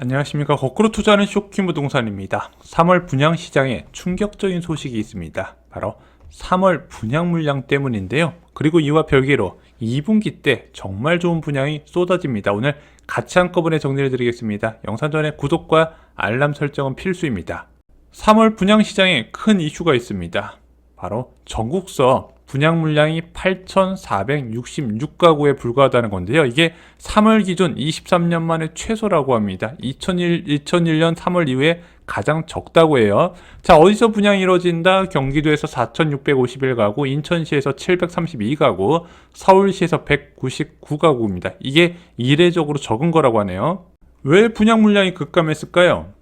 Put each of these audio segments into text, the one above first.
안녕하십니까. 거꾸로 투자하는 쇼킹 부동산입니다. 3월 분양시장에 충격적인 소식이 있습니다. 바로 3월 분양 물량 때문인데요. 그리고 이와 별개로 2분기 때 정말 좋은 분양이 쏟아집니다. 오늘 같이 한꺼번에 정리를 드리겠습니다. 영상 전에 구독과 알람 설정은 필수입니다. 3월 분양시장에 큰 이슈가 있습니다. 바로 전국서 분양 물량이 8,466가구에 불과하다는 건데요. 이게 3월 기준 23년 만에 최소라고 합니다. 2001년 3월 이후에 가장 적다고 해요. 자, 어디서 분양이 이루어진다? 경기도에서 4,651가구, 인천시에서 732가구, 서울시에서 199가구입니다. 이게 이례적으로 적은 거라고 하네요. 왜 분양 물량이 급감했을까요?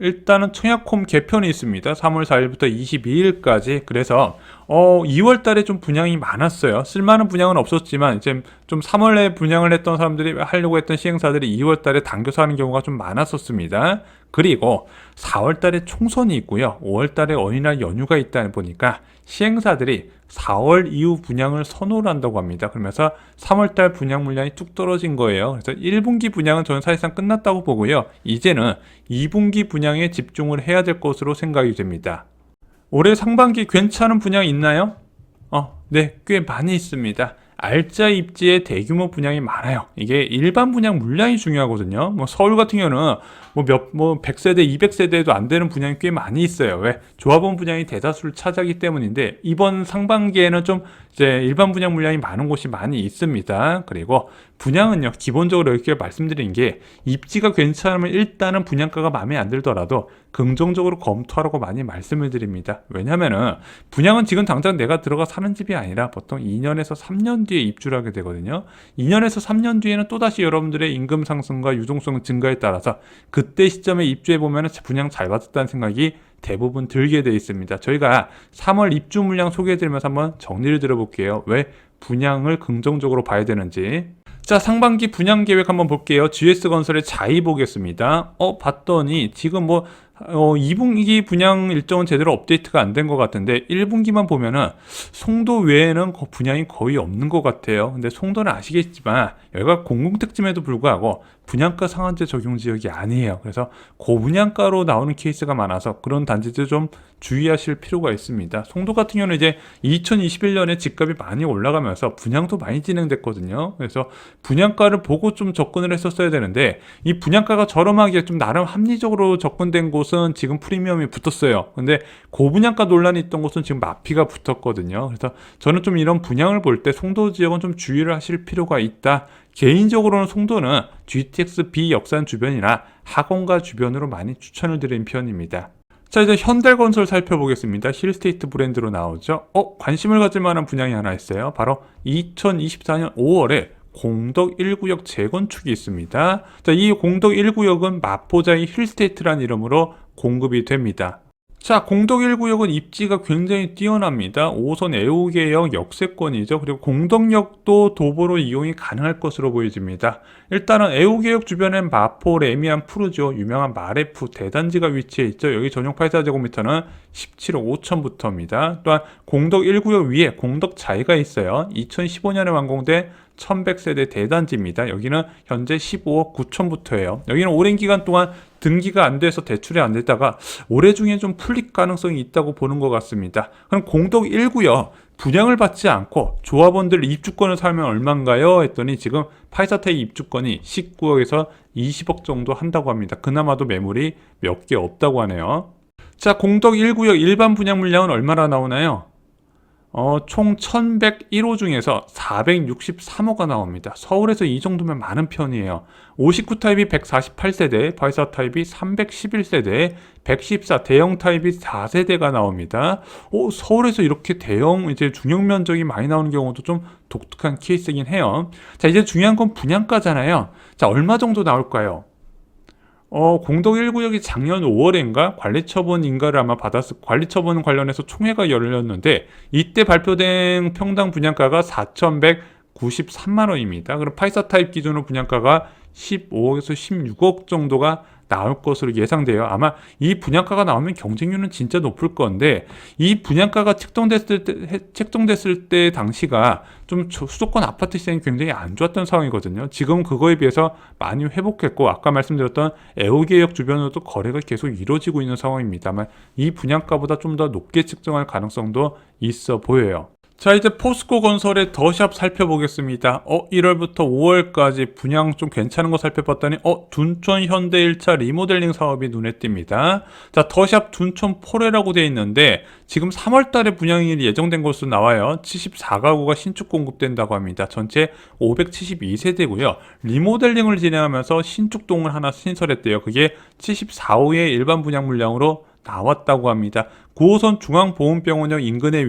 일단은 청약홈 개편이 있습니다. 3월 4일부터 22일까지. 그래서 2월 달에 좀 분양이 많았어요. 쓸만한 분양은 없었지만 이제 좀 3월에 분양을 했던 사람들이 하려고 했던 시행사들이 2월 달에 당겨서 하는 경우가 좀 많았었습니다. 그리고 4월 달에 총선이 있고요. 5월 달에 어린이날 연휴가 있다 보니까 시행사들이 4월 이후 분양을 선호를 한다고 합니다. 그러면서 3월 달 분양 물량이 뚝 떨어진 거예요. 그래서 1분기 분양은 저는 사실상 끝났다고 보고요. 이제는 2분기 분양에 집중을 해야 될 것으로 생각이 됩니다. 올해 상반기 괜찮은 분양 있나요? 네, 꽤 많이 있습니다. 알짜 입지의 대규모 분양이 많아요. 이게 일반 분양 물량이 중요하거든요. 서울 같은 경우는 100세대, 200세대도 안 되는 분양이 꽤 많이 있어요. 왜? 조합원 분양이 대다수를 차지하기 때문인데, 이번 상반기에는 좀 이제 일반 분양 물량이 많은 곳이 많이 있습니다. 그리고 분양은요, 기본적으로 이렇게 말씀드린 게, 입지가 괜찮으면 일단은 분양가가 마음에 안 들더라도 긍정적으로 검토하라고 많이 말씀을 드립니다. 왜냐면은 분양은 지금 당장 내가 들어가 사는 집이 아니라 보통 2년에서 3년 뒤에 입주를 하게 되거든요. 2년에서 3년 뒤에는 또다시 여러분들의 임금 상승과 유동성 증가에 따라서 그때 시점에 입주해 보면 분양 잘 받았다는 생각이 대부분 들게 돼 있습니다. 저희가 3월 입주 물량 소개해드리면서 한번 정리를 들어볼게요. 왜 분양을 긍정적으로 봐야 되는지. 자, 상반기 분양 계획 한번 볼게요. GS건설의 자이 보겠습니다. 봤더니 지금 2분기 분양 일정은 제대로 업데이트가 안 된 것 같은데 1분기만 보면은 송도 외에는 분양이 거의 없는 것 같아요. 근데 송도는 아시겠지만 여기가 공공특집에도 불구하고 분양가 상한제 적용 지역이 아니에요. 그래서 고분양가로 나오는 케이스가 많아서 그런 단지들 좀 주의하실 필요가 있습니다. 송도 같은 경우는 이제 2021년에 집값이 많이 올라가면서 분양도 많이 진행됐거든요. 그래서 분양가를 보고 좀 접근을 했었어야 되는데 이 분양가가 저렴하게 좀 나름 합리적으로 접근된 곳은 지금 프리미엄이 붙었어요. 근데 고분양가 논란이 있던 곳은 지금 마피가 붙었거든요. 그래서 저는 좀 이런 분양을 볼 때 송도 지역은 좀 주의를 하실 필요가 있다. 개인적으로는 송도는 GTX 비역산 주변이나 학원가 주변으로 많이 추천을 드리는 편입니다. 자, 이제 현대건설 살펴보겠습니다. 힐스테이트 브랜드로 나오죠. 관심을 가질 만한 분양이 하나 있어요. 바로 2024년 5월에 공덕 1구역 재건축이 있습니다. 자, 이 공덕 1구역은 마포자이 힐스테이트라는 이름으로 공급이 됩니다. 자, 공덕 1구역은 입지가 굉장히 뛰어납니다. 5선 애호개역 역세권이죠. 그리고 공덕역도 도보로 이용이 가능할 것으로 보여집니다. 일단은 애호개역 주변엔 마포, 레미안, 푸르지오, 유명한 마레프 대단지가 위치해 있죠. 여기 전용 84제곱미터는 17억 5천부터입니다. 또한 공덕 1구역 위에 공덕 자이가 있어요. 2015년에 완공된 1100세대 대단지입니다. 여기는 현재 15억 9천부터예요. 여기는 오랜 기간 동안 등기가 안 돼서 대출이 안 됐다가 올해 중에 좀 풀릴 가능성이 있다고 보는 것 같습니다. 그럼 공덕 1구역 분양을 받지 않고 조합원들 입주권을 사면 얼마인가요? 했더니 지금 파이사테이 입주권이 19억에서 20억 정도 한다고 합니다. 그나마도 매물이 몇 개 없다고 하네요. 자, 공덕 1구역 일반 분양 물량은 얼마나 나오나요? 총 1101호 중에서 463호가 나옵니다. 서울에서 이 정도면 많은 편이에요. 59 타입이 148세대, 84 타입이 311세대, 114 대형 타입이 4세대가 나옵니다. 서울에서 이렇게 대형 이제 중형 면적이 많이 나오는 경우도 좀 독특한 케이스이긴 해요. 자, 이제 중요한 건 분양가잖아요. 자, 얼마 정도 나올까요? 공덕 1구역이 작년 5월인가 관리처분 인가를 아마 관리처분 관련해서 총회가 열렸는데 이때 발표된 평당 분양가가 4,193만 원입니다. 그럼 84 타입 기준으로 분양가가 15억에서 16억 정도가 나올 것으로 예상돼요. 아마 이 분양가가 나오면 경쟁률은 진짜 높을 건데 이 분양가가 책정됐을 때 당시가 좀 수도권 아파트 시장이 굉장히 안 좋았던 상황이거든요. 지금 그거에 비해서 많이 회복했고 아까 말씀드렸던 애호개역 주변으로도 거래가 계속 이루어지고 있는 상황입니다만 이 분양가보다 좀 더 높게 책정할 가능성도 있어 보여요. 자, 이제 포스코 건설의 더샵 살펴보겠습니다. 1월부터 5월까지 분양 좀 괜찮은 거 살펴봤더니 둔촌 현대 1차 리모델링 사업이 눈에 띄니다. 자, 더샵 둔촌 포레라고 되어 있는데 지금 3월 달에 분양이 예정된 것으로 나와요. 74가구가 신축 공급된다고 합니다. 전체 572세대고요. 리모델링을 진행하면서 신축동을 하나 신설했대요. 그게 74호의 일반 분양 물량으로 나왔다고 합니다. 9호선 중앙보훈병원역 인근에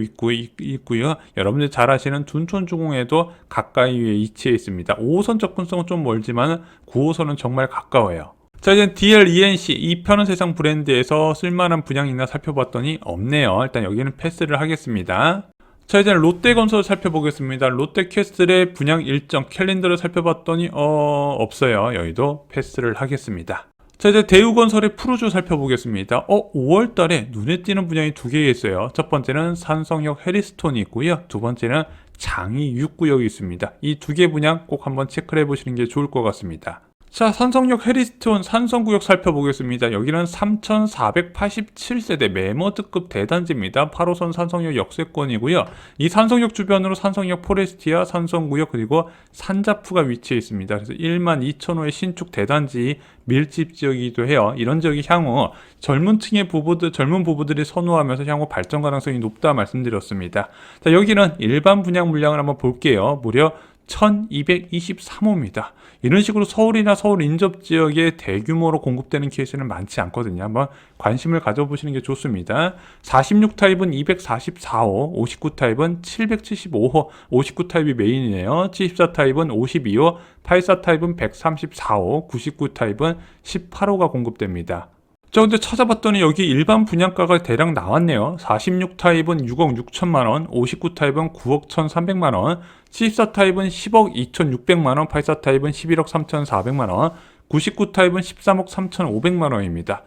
있고요. 여러분들 잘 아시는 둔촌중공에도 가까이 위치해 있습니다. 5호선 접근성은 좀 멀지만 9호선은 정말 가까워요. 자, 이제 DLENC 이 편은 세상 브랜드에서 쓸만한 분양이 있나 살펴봤더니 없네요. 일단 여기는 패스를 하겠습니다. 자, 이제 롯데건설 살펴보겠습니다. 롯데캐슬의 분양 일정 캘린더를 살펴봤더니 없어요. 여기도 패스를 하겠습니다. 자, 이제 대우건설의 푸르주 살펴보겠습니다. 5월 달에 눈에 띄는 분양이 두 개 있어요. 첫 번째는 산성역 해리스톤이 있고요. 두 번째는 장이 6구역이 있습니다. 이 두 개 분양 꼭 한번 체크를 해보시는 게 좋을 것 같습니다. 자, 산성역 해리스톤 산성구역 살펴보겠습니다. 여기는 3,487세대 메머드급 대단지입니다. 8호선 산성역 역세권이고요. 이 산성역 주변으로 산성역 포레스티아, 산성구역 그리고 산자프가 위치해 있습니다. 그래서 12,000호의 신축 대단지 밀집 지역이기도 해요. 이런 지역이 향후 젊은 부부들이 선호하면서 향후 발전 가능성이 높다 말씀드렸습니다. 자, 여기는 일반 분양 물량을 한번 볼게요. 무려 1223호입니다. 이런 식으로 서울이나 서울 인접 지역에 대규모로 공급되는 케이스는 많지 않거든요. 한번 관심을 가져보시는 게 좋습니다. 46타입은 244호, 59타입은 775호, 59타입이 메인이네요. 74타입은 52호, 84타입은 134호, 99타입은 18호가 공급됩니다. 자, 근데 찾아봤더니 여기 일반 분양가가 대략 나왔네요. 46타입은 6억 6천만원, 59타입은 9억 1,300만원, 74타입은 10억 2,600만원, 84타입은 11억 3,400만원, 99타입은 13억 3,500만원입니다.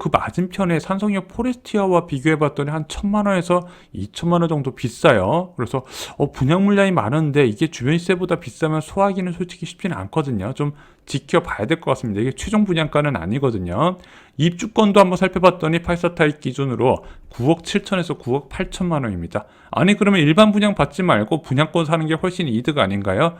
그 맞은편에 산성역 포레스티아와 비교해봤더니 한 1,000만원에서 2,000만원 정도 비싸요. 그래서 분양 물량이 많은데 이게 주변 시세보다 비싸면 소화하기는 솔직히 쉽지는 않거든요. 좀 지켜봐야 될 것 같습니다. 이게 최종 분양가는 아니거든요. 입주권도 한번 살펴봤더니 84타입 기준으로 9억 7천에서 9억 8천만 원입니다. 아니 그러면 일반 분양 받지 말고 분양권 사는 게 훨씬 이득 아닌가요?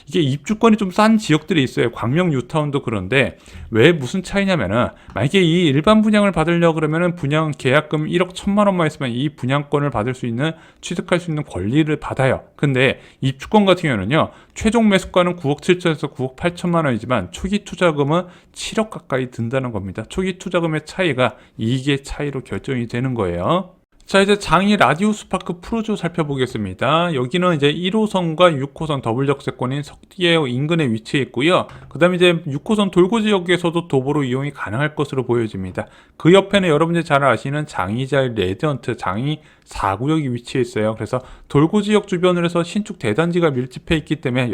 이게 입주권이 좀 싼 지역들이 있어요. 광명 뉴타운도 그런데 왜 무슨 차이냐면은 만약에 이 일반 분양을 받으려고 그러면은 분양 계약금 1억 1천만 원만 있으면 이 분양권을 받을 수 있는 취득할 수 있는 권리를 받아요. 근데 입주권 같은 경우는요. 최종 매수가는 9억 7천에서 9억 8천만 원이지만 초기 투자금은 7억 가까이 든다는 겁니다. 초기 투자금의 차이가 이익의 차이로 결정이 되는 거예요. 자, 이제 장이 라디우스 파크 푸르주 살펴보겠습니다. 여기는 이제 1호선과 6호선 더블 역세권인 석디역 인근에 위치해 있고요. 그 다음에 이제 6호선 돌고 지역에서도 도보로 이용이 가능할 것으로 보여집니다. 그 옆에는 여러분들이 잘 아시는 장이자의 레디언트 장이 4구역이 위치해 있어요. 그래서 돌고 지역 주변으로 해서 신축 대단지가 밀집해 있기 때문에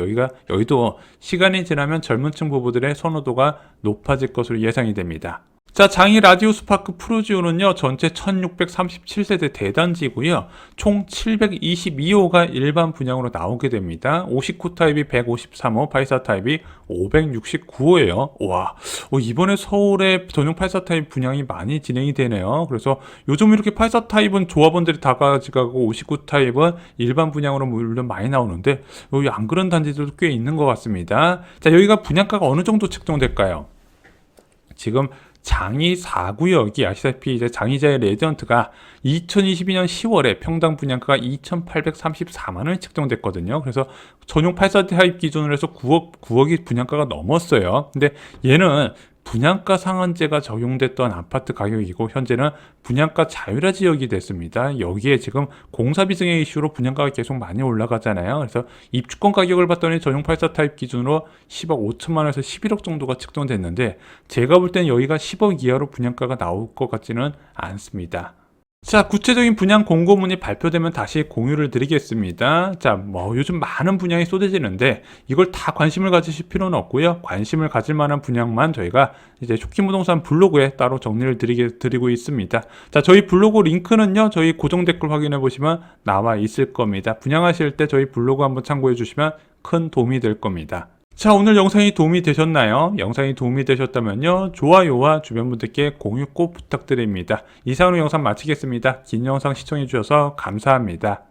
여기도 시간이 지나면 젊은 층 부부들의 선호도가 높아질 것으로 예상이 됩니다. 자, 장이 라디우스 파크 푸르지오는요, 전체 1637세대 대단지고요, 총 722호가 일반 분양으로 나오게 됩니다. 59타입이 153호, 84타입이 569호예요. 와, 이번에 서울에 전용 84타입 분양이 많이 진행이 되네요. 그래서 요즘 이렇게 84타입은 조합원들이 다 가져가고 59타입은 일반 분양으로 물론 많이 나오는데, 여기 안 그런 단지들도 꽤 있는 것 같습니다. 자, 여기가 분양가가 어느 정도 책정될까요? 지금 장이 4구역이 아시다시피 이제 장이자의 레디언트가 2022년 10월에 평당 분양가가 2,834만 원이 책정됐거든요. 그래서 전용 84 타입 기준으로 해서 9억이 분양가가 넘었어요. 근데 얘는 분양가 상한제가 적용됐던 아파트 가격이고 현재는 분양가 자율화 지역이 됐습니다. 여기에 지금 공사비 등의 이슈로 분양가가 계속 많이 올라가잖아요. 그래서 입주권 가격을 봤더니 전용 84 타입 기준으로 10억 5천만 원에서 11억 정도가 책정됐는데 제가 볼 때는 여기가 10억 이하로 분양가가 나올 것 같지는 않습니다. 자, 구체적인 분양 공고문이 발표되면 다시 공유를 드리겠습니다. 자, 요즘 많은 분양이 쏟아지는데 이걸 다 관심을 가지실 필요는 없고요. 관심을 가질 만한 분양만 저희가 이제 쇼킹부동산 블로그에 따로 정리를 드리고 있습니다. 자, 저희 블로그 링크는요, 저희 고정 댓글 확인해 보시면 나와 있을 겁니다. 분양하실 때 저희 블로그 한번 참고해 주시면 큰 도움이 될 겁니다. 자, 오늘 영상이 도움이 되셨나요? 영상이 도움이 되셨다면요, 좋아요와 주변 분들께 공유 꼭 부탁드립니다. 이상으로 영상 마치겠습니다. 긴 영상 시청해 주셔서 감사합니다.